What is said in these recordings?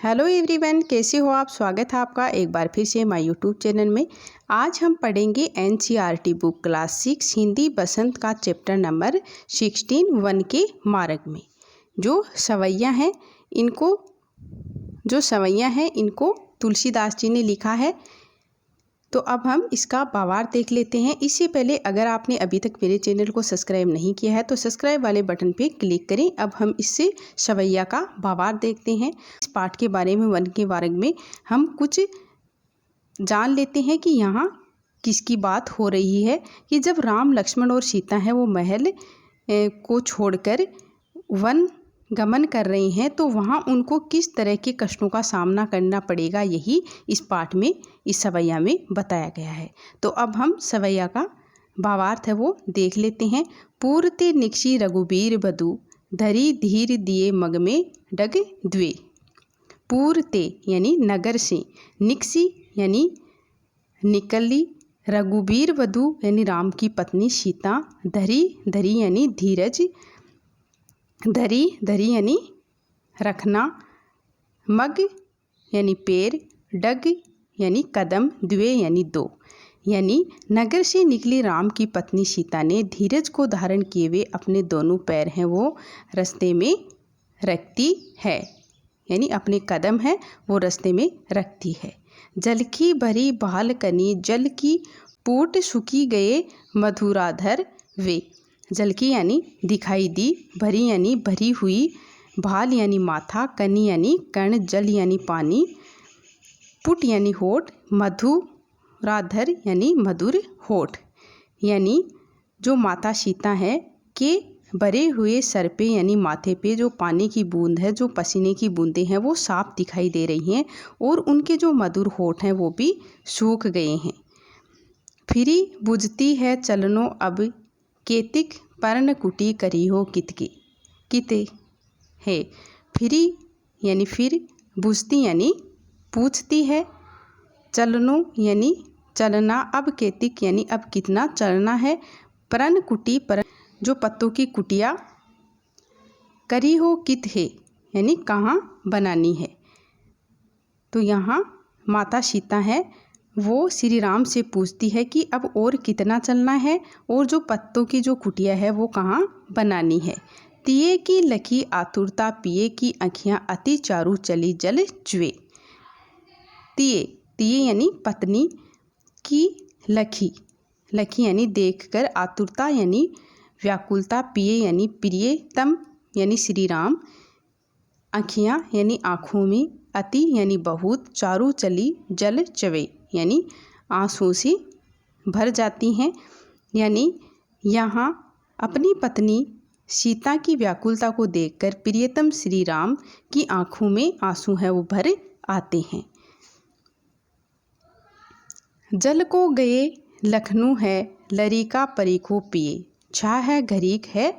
Hello everyone, कैसे हो आप। स्वागत है आपका एक बार फिर से माय यूट्यूब चैनल में। आज हम पढ़ेंगे एनसीईआरटी बुक क्लास 6 हिंदी बसंत का चैप्टर नंबर 16 वन के मार्ग में। जो सवैया हैं इनको तुलसीदास जी ने लिखा है। तो अब हम इसका भावार्थ देख लेते हैं। इससे पहले अगर आपने अभी तक मेरे चैनल को सब्सक्राइब नहीं किया है तो सब्सक्राइब वाले बटन पे क्लिक करें। अब हम इससे सवैया का भावार्थ देखते हैं। इस पाठ के बारे में, वन के बारे में हम कुछ जान लेते हैं कि यहाँ किसकी बात हो रही है। कि जब राम, लक्ष्मण और सीता है वो महल को छोड़कर वन गमन कर रहे हैं तो वहाँ उनको किस तरह के कष्टों का सामना करना पड़ेगा, यही इस पाठ में, इस सवैया में बताया गया है। तो अब हम सवैया का भावार्थ है वो देख लेते हैं। पूरते निक्षी रघुबीर बधु, धरी धीर दिए मग में डग द्वे। पूरते यानी नगर से, निक्षी यानी निकली, रघुबीर वधु यानी राम की पत्नी सीता, धरी यानी धीरज, धरी यानी रखना, मग यानी पैर, डग यानी कदम, द्वे यानी दो। यानी नगर से निकली राम की पत्नी सीता ने धीरज को धारण किए हुए अपने दोनों पैर हैं वो रास्ते में रखती है, यानी अपने कदम है वो रास्ते में रखती है। जल की भरी बालकनी, जल की पूट सुखी गए मधुराधर वे। जल की यानी दिखाई दी, भरी यानी भरी हुई, भाल यानी माथा, कनी यानी कर्ण, जल यानी पानी, पुट यानी होठ, मधुराधर यानी मधुर होठ। यानी जो माता सीता है के भरे हुए सर पे यानी माथे पे जो पानी की बूंद है, जो पसीने की बूंदें हैं वो साफ दिखाई दे रही हैं और उनके जो मधुर होठ हैं वो भी सूख गए हैं। फिरी बुझती है चलनो अब, केतिक पर्ण कुटी करी हो किते है। फिरी यानी फिर, बुझती यानी पूछती है, चलनो यानी चलना, अब केतिक यानी अब कितना चलना है, पर्ण कुटी पर्ण जो पत्तों की कुटिया, करी हो कित है यानी कहाँ बनानी है। तो यहाँ माता सीता है वो श्री राम से पूछती है कि अब और कितना चलना है और जो पत्तों की जो कुटिया है वो कहाँ बनानी है। तिये की लखी आतुरता, पिए की आँखियाँ अति चारु चली जल जुए। तिये यानी पत्नी की लखी यानी देखकर, आतुरता यानी व्याकुलता, पिए यानी प्रियतम यानी श्री राम, आँखियाँ यानी आँखों में, अति यानी बहुत, चारु चली जल चवे यानी आंसू से भर जाती हैं। यानी यहाँ अपनी पत्नी सीता की व्याकुलता को देखकर प्रियतम श्री राम की आंखों में आंसू है वो भर आते हैं। जल को गए लखनऊ है, लरिका परीखो पिए, छा है घरीक है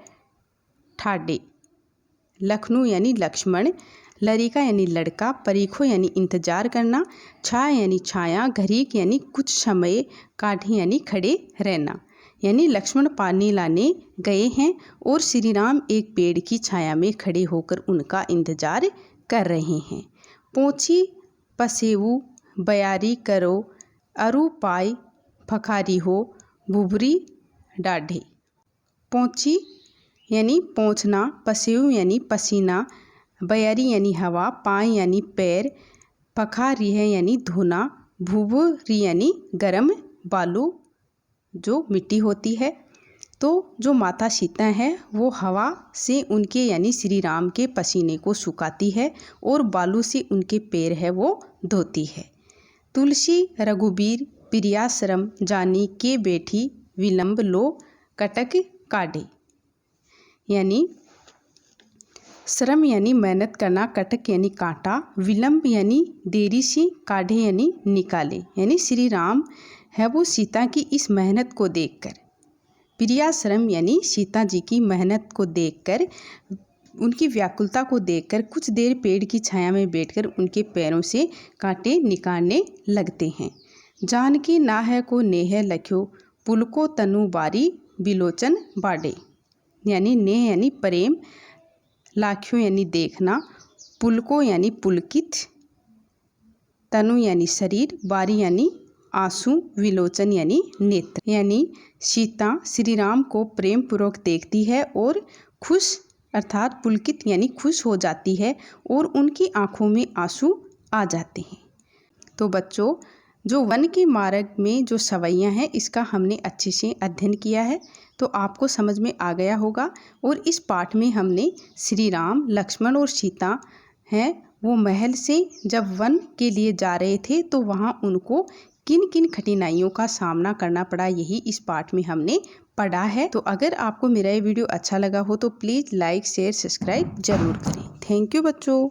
ठाडे। लखनऊ यानी लक्ष्मण, लरिका यानी लड़का, परीखो यानी इंतजार करना, छा यानी छाया, घरीक यानी कुछ समय, काढ़े यानी खड़े रहना। यानी लक्ष्मण पानी लाने गए हैं और श्री राम एक पेड़ की छाया में खड़े होकर उनका इंतजार कर रहे हैं। पोंछी पसेऊ बयारी करो, अरु पाई फखारी हो, बुबरी डाढ़े। पोंछी यानी पोंछना, पसेऊ यानी पसीना, बयारी यानी हवा, पाई यानी पैर, पखारी है यानी धोना, भुभुरी यानी गरम बालू जो मिट्टी होती है। तो जो माता सीता है वो हवा से उनके यानी श्री राम के पसीने को सुखाती है और बालू से उनके पैर है वो धोती है। तुलसी रघुबीर प्रियाश्रम जानी के बैठी, विलंब लो कटक काढ़े। यानी श्रम यानी मेहनत करना, कटक यानी कांटा, विलंब यानी देरी से, काढ़े यानी निकाले। यानी श्री राम है वो सीता की इस मेहनत को देखकर, प्रियाश्रम यानी सीता जी की मेहनत को देखकर, उनकी व्याकुलता को देखकर कुछ देर पेड़ की छाया में बैठकर उनके पैरों से कांटे निकालने लगते हैं। जानकी नाह को नेह लख्यो, पुलको तनु बारी बिलोचन बाड़े। यानी नेह यानी प्रेम, लाख्यो यानी देखना, पुलको यानी पुलकित, तनु यानी शरीर, बारी यानी आंसू, विलोचन यानी नेत्र। यानी सीता श्री राम को प्रेम पूर्वक देखती है और खुश अर्थात पुलकित यानी खुश हो जाती है और उनकी आंखों में आंसू आ जाते हैं। तो बच्चों, जो वन के मार्ग में जो सवैयाँ हैं इसका हमने अच्छे से अध्ययन किया है, तो आपको समझ में आ गया होगा। और इस पाठ में हमने श्री राम, लक्ष्मण और सीता हैं वो महल से जब वन के लिए जा रहे थे तो वहाँ उनको किन किन कठिनाइयों का सामना करना पड़ा, यही इस पाठ में हमने पढ़ा है। तो अगर आपको मेरा ये वीडियो अच्छा लगा हो तो प्लीज़ लाइक, शेयर, सब्सक्राइब जरूर करें। थैंक यू बच्चों।